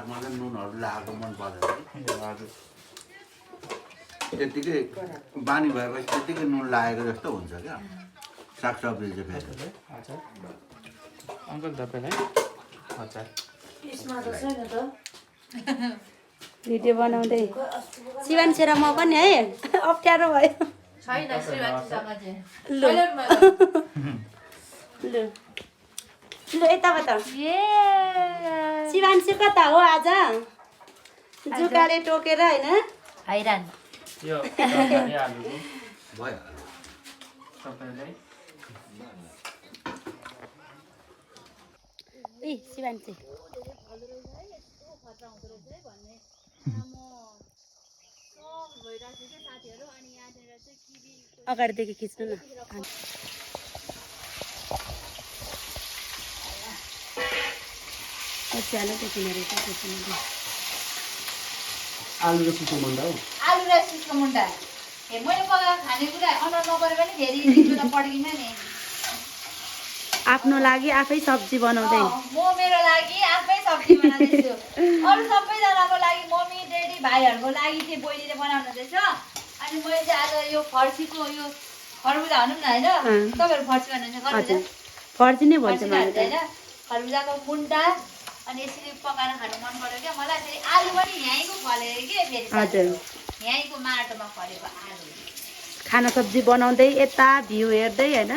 मलाई नुनहरू लगाएको मन पर्दैन हजुर त्यतिकै बानी भएपछि त्यतिकै नुन लागेको जस्तो हुन्छ क्या सागसब्जी चाहिँ फेरि हजुर अङ्कल तपाईँलाई हजुर भिडियो बनाउँदै शिवानी छोरा म पनि है अप्ठ्यारो भयो छैन श्रीवानीसँग चाहिँ लु लु लु यताबाट शिवानी चाहिँ कता हो आज जुकाले टोकेर होइन हैरान यो तरकारी आलुको भइहाल्यो तपाईँलाई ए शिवानी चाहिँ अगाडिदेखि खिच्नु न आलु र सिस्को मुन्टा हो आलु र सिस्को मुन्टा ए मैले पकाएको खानेकुरा अनुहार नपरे पनि फेरि तिम्रो त पड्किन नि आफ्नो लागि आफै सब्जी बनाउँदै म मेरो लागि आफै सब्जी बनाउँदैछु अरू सबैजनाको लागि मम्मी डेडी भाइहरूको लागि चाहिँ बहिनीले बनाउनु हुँदैछ अनि मैले चाहिँ आज यो फर्सीको यो खरबुजा भनौँ न होइन तपाईँहरू फर्सी भन्नुहुन्छ खरबुजा फर्सी नै भन्छ होइन खरबुजाको मुन्टा अनि यसरी पकाएर खानु मन पर्यो क्या मलाई फेरि आलु पनि यहीँको फलेर के फेरि हजुर यहीँको माटोमा फलेको आलु खाना सब्जी बनाउँदै यता भ्यू हेर्दै होइन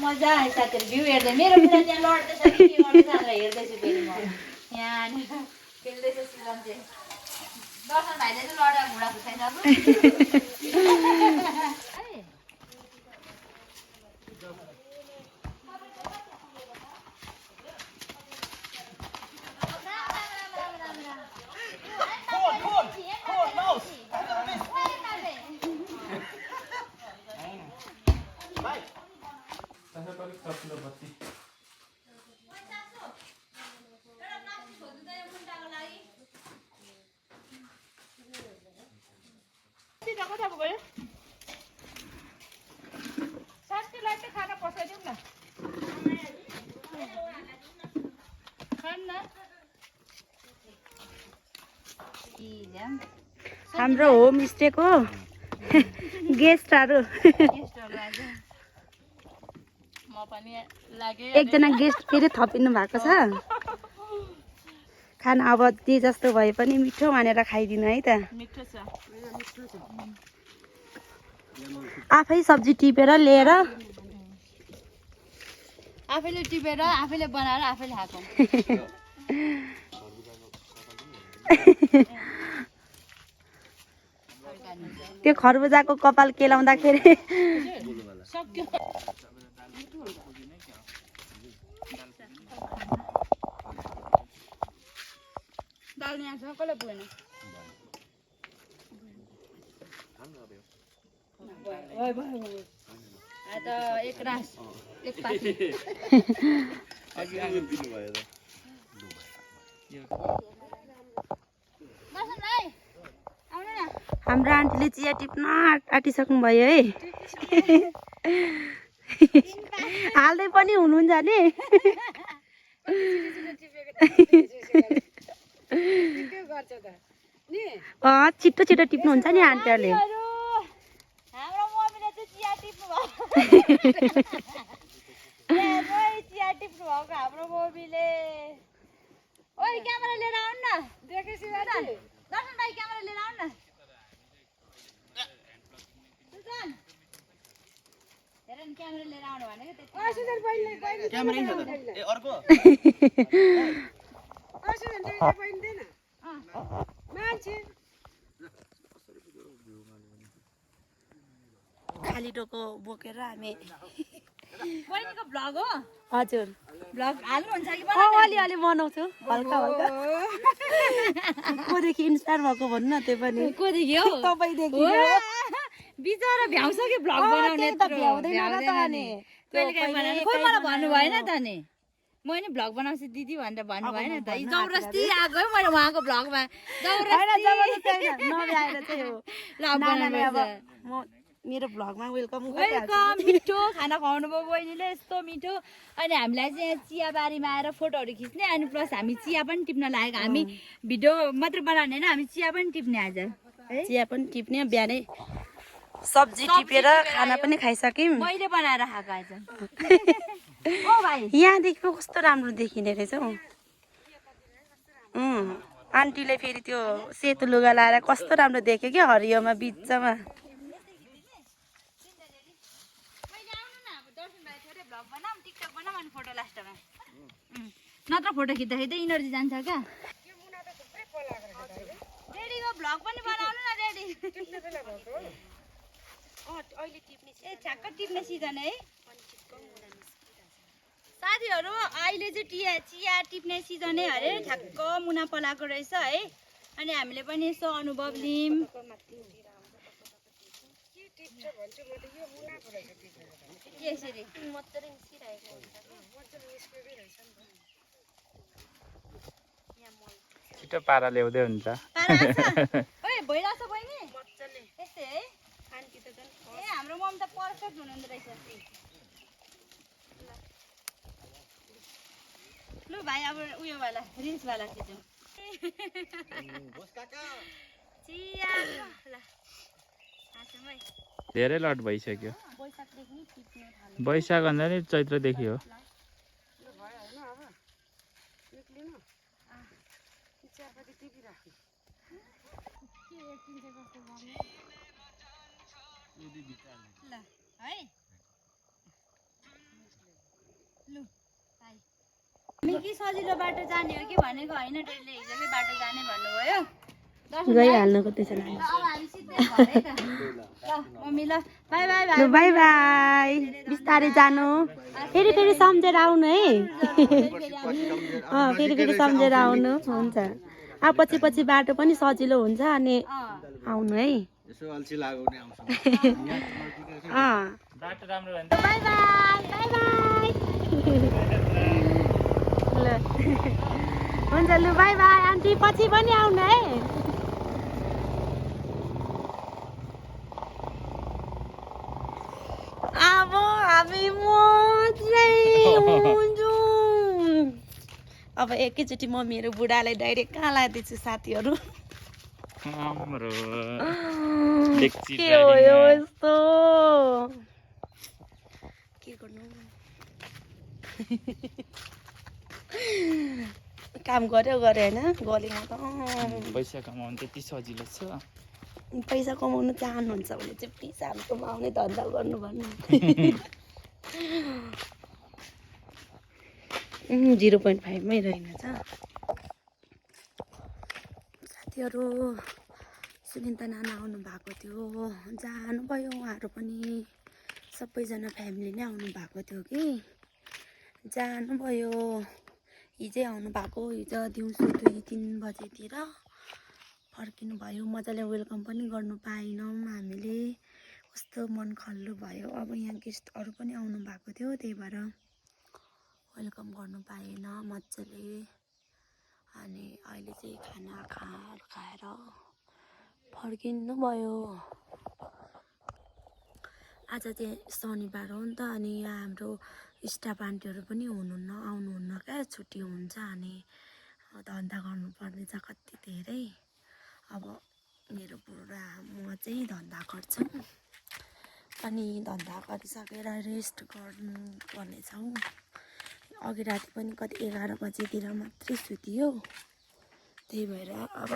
मजा आयो साथीहरू भ्यू हेर्दै मेरो कुरा त्यहाँ लड्दैछ कि के गर्दैछ भनेर हेर्दैछु फेरि म यहाँनिर खेल्दैछु सिजन चाहिँ दर्शन भाइले चाहिँ लडेर घुँडा खुर्साइसक्नु हाम्रो होम स्टेको गेस्टहरू एकजना गेस्ट फेरि थपिनु भएको छ खाना अब जे जस्तो भए पनि मिठो मानेर खाइदिनु है त आफै सब्जी टिपेर लिएर आफैले टिपेर आफैले बनाएर आफैले खाएको त्यो खरबुजाको कपाल केलाउँदाखेरि दाल यहाँ छ कसलाई पुगेन एक रास एक पासी हाम्रो आन्टीले चिया टिप्न आँटिसक्नु भयो है हाल्दै पनि हुनुहुन्छ नि छिट्टो छिट्टो टिप्नुहुन्छ नि आन्टीहरूले हाम्रो मम्मीले चाहिँ चिया टिप्नु चिया टिप्नु भएको हाम्रो मम्मीले ओइ क्यामेरा लिएर आउनु न देखेपछि दर्शन भाइ क्यामेरा लिएर आउनु न सुजन हेर न क्यामेरा लिएर आउनु भनेको क्यामेरै छ त ए अर्को खाली टोको बोकेर हामी बहिनीको भ्लग हो हजुर भ्लग हाल्नुहुन्छ कि अलिअलि बनाउँछु हल्का हल्का कोदेखि इन्सपायर भएको भन्नु न त्यो पनि कोदेखि हो तपाईँदेखि बिचरा भ्याउँछ कि भ्लग बनाउने खोइ मलाई भन्नु भएन त नि म नि भ्लग बनाउँछु दिदी भनेर भन्नु भएन त जबरजस्ती आएको है मैले उहाँको भ्लगमा मेरो भ्लगमा वेलकम वेलकम। मिठो खाना खुवाउनु भयो बहिनीले, यस्तो मिठो। अनि हामीलाई चाहिँ यहाँ चियाबारीमा आएर फोटोहरू खिच्ने, अनि प्लस हामी चिया पनि टिप्न लागेको। हामी भिडियो मात्र बनाउने होइन, हामी चिया पनि टिप्ने आज। चिया पनि टिप्ने, बिहानै सब्जी टिपेर खाना पनि खाइसक्यौँ। मैले बनाएर खाएको आज। ओ भाइ यहाँदेखि कस्तो राम्रो देखिने रहेछ हौ। आन्टीले फेरि त्यो सेतो लुगा लाएर कस्तो राम्रो देख्यो क्या हरियोमा बिचमा। नत्र फोटो खिच्दा खिच्दै इनर्जी जान्छ क्या। डेडीको भ्लग पनि बनाउनु न डेडी। ए ठ्याक्क टिप्ने सिजन है साथीहरू, अहिले चाहिँ चिया टिप्ने सिजन है अरे। ठ्याक्क मुना पलाएको रहेछ है। अनि हामीले पनि यसो अनुभव लियौँ। यसरी छिटो पारा ल्याउँदै हुन्छ। ओए भइरहेछ बहिनी यस्तै है। ए हाम्रो मम्मी त पर्फेक्ट हुनुहुँदो रहेछ। लु भाइ अब उयो वाला रिल्स वाला खिचौँ। चिया ल धेरै लट भइसक्यो। वैशाख भन्दा नि चैत्रदेखि हो। हामी कि सजिलो बाटो जाने हो कि भनेको होइन, डेलीले हिजोकै बाटो जाने भन्नुभयो। गइहाल्नुको त्यसो अब हामी सिधै घर है त। ल मम्मी ल by by by. By by, बिस्तारै जानु, फेरि फेरि सम्झेर आउनु है। फेरि फेरि सम्झेर आउनु। हुन्छ, अब पछि पछि बाटो पनि सजिलो हुन्छ अनि आउनु है। यसो अल्छी लाग्यो भने आउँछ। बाटो राम्रो भयो बाई बाई बाई बाई। ल हुन्छ, लु बाई बाई आन्टी, पछि पनि आउनु है। अब हामी मजै हुन्छौँ। अब एकैचोटि म मेरो बुढालाई डाइरेक्ट कहाँ लाँदैछु साथीहरू। हाम्रो के हो यो यस्तो, के गर्नु। काम गर्यो होइन गलेमा त। पैसा कमाउनु त्यति सजिलो छ। पैसा कमाउनु चाहनुहुन्छ भने चाहिँ प्लिज हाम्रोमा आउने धन्दा गर्नु भन्नु। 0.5मै रहेनछ साथीहरू। सुनिता नाना आउनु भएको थियो, जानुभयो उहाँहरू पनि। सबैजना फ्यामिली नै आउनु भएको थियो कि जानुभयो। हिजै आउनु भएको, हिजो दिउँसो 2-3 बजेतिर फर्किनु भयो। मजाले वेलकम पनि गर्नु पाएनौँ हामीले, कस्तो मन खल्लो भयो। अब यहाँ गेस्टहरू पनि आउनु भएको थियो, त्यही भएर वेलकम गर्नु पाएन मजाले। अनि अहिले चाहिँ खाना खाएर फर्किनु भयो। आज चाहिँ शनिबार हो नि त, अनि यहाँ हाम्रो स्टाफ आन्टीहरू पनि हुनुहुन्न, आउनुहुन्न क्या, छुट्टी हुन्छ। अनि धन्दा गर्नुपर्ने छ कति धेरै। अब मेरो बुढा म चाहिँ धन्दा गर्छु, अनि धन्दा गरिसकेर रेस्ट गर्नेछौँ। अघि राति पनि कति 11 बजेतिर मात्रै सुतियो, त्यही भएर अब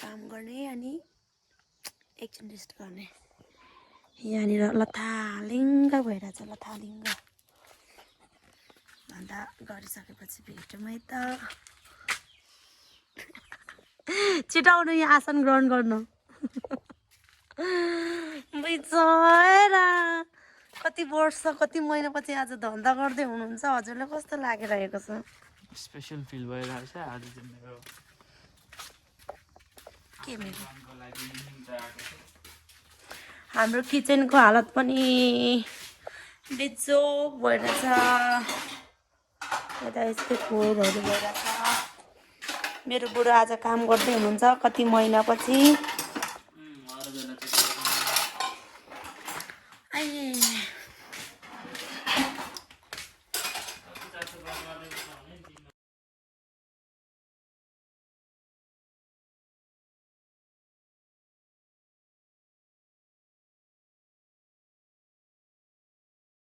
काम गर्ने अनि एकछिन रेस्ट गर्ने। यहाँनिर लथालिङ्ग भइरहेछ, लथालिङ्ग। धन्दा गरिसकेपछि भेटौँ है त। छिटाउनु यहाँ आसन ग्रहण गर्नु। बिचरा कति वर्ष कति महिनापछि आज धन्दा गर्दै हुनुहुन्छ। हजुरलाई कस्तो लागिरहेको छ? स्पेशल फिल भइरहेको छ आज चाहिँ मेरो। के मेरो हाम्रो किचनको हालत पनि बेचोक भइरहेछ। यता यस्तै फोहोरहरू भइरहेछ। मेरो बुढो आज काम गर्दै हुनुहुन्छ कति महिनापछि।